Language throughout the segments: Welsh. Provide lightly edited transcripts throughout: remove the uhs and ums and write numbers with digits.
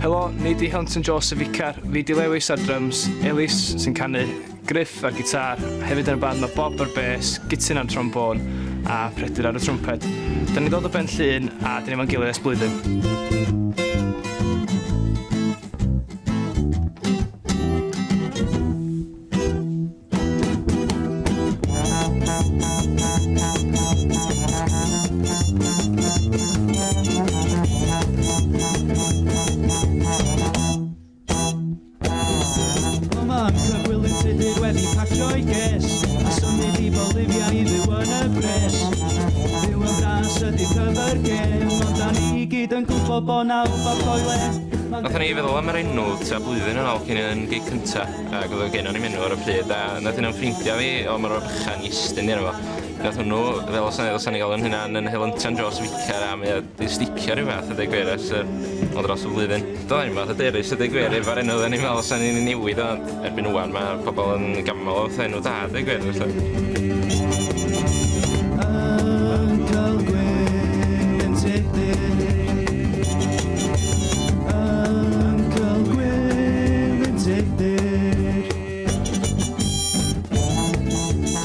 Helo, ni di Hunton Joseph Icar, fi di Lewis ar drums, Elis sy'n canu, Griff ar gitar, hefyd yn y band mae Bob ar bass, Gitsin ar trombôn a Predyr ar y trwmped. Da ni ddod o Ben Llŷn a da ni fo'n gilydd ers blwyddyn. Wedi pacio I ges a symud I Bolivia I fyw yn y bres. Fyw yn bras ydi cyfyrgem, ond da ni gyd yn gwybod bod na wbath o'i le. Nathon ni feddwl am yr enw tua blwyddyn yn ôl cyn yn gig cynta, ac oedd o gennym ni menw ar y pryd, a nath yna'n ffrindiau fi, o mae'r o'r bychan Istyn i'r efo. Nath hwnnw, fel os ni gael yn hynna'n yn Helyntion Joseph Icar, a mae wedi sticio rhyw fath ydy gwir ers o dros y blwyddyn. Doedd ni'n fath aderus ydy gwir efo'r enw, da ni'n meddwl os ni'n newid, ond erbyn wwan mae pobl yn gamol o enw da ydy gwir. Uncle Gwyn yn tydyr, Uncle Gwyn yn tydyr.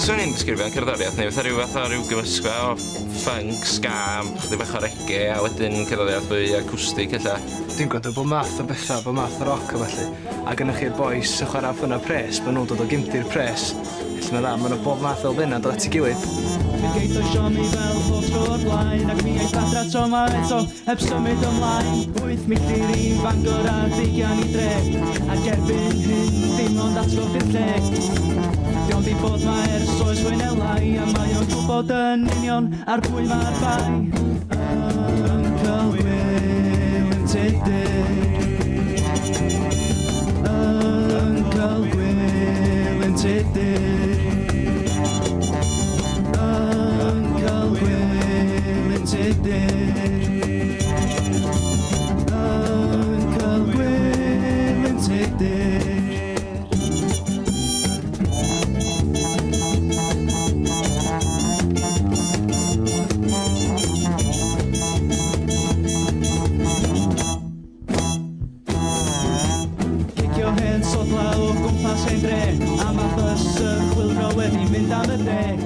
So ni'n disgrifio'n cerddoriaeth neu fatha rhyw fath o ryw gymysgfa o funk, ska, chdi bach o reggae a wedyn cerddoriaeth fwy acoustic ella. Dwi'n gwybod bod math o bethau, bod math o rock o felly. A gynnwch chi'r boys yn chwarae ffynna pres, bod nhw'n dod o gymdi'r pres. Felly mae dda, mae nhw bob math o elfennau dod at ei gilydd. Fe geith o sio mi fel pob tro'r blaen, ac mi eith adra tro ma eto heb symud ymlaen. 8 milltir I Fangor a 20 I dre, ac erbyn hyn dim ond atgof i'r lle. Diolch di bod ma ers oes Wynelai, a mae o'n gwybod yn union ar pwy mae'r bai. Uncle Will yn tydyr, Uncle Will yn tydyr, Uncle Will yn tydyr, Uncle Will yn tydyr.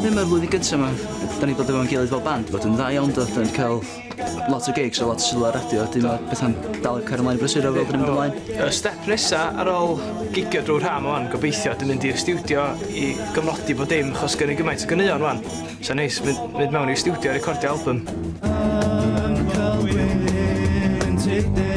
Ddim yr flwyddyn gyntaf yma, da ni bod efo'n gilydd fel band, bod yn dda iawn dod yn cael lot o gigs a lot o sylw ar radio, dim mae bethau'n dal yn cael ymlaen brysuro fel dyn ni'n mynd ymlaen. Y step nesaf ar ôl gigio drwy'r rhan o'n gobeithio, dwi'n mynd i'r studio I gyfnodi bod dim, achos gynnu gymaint o gyneuon wan. So neis, mynd mewn i'r studio a recordio album. Uncle Will yn tydyr.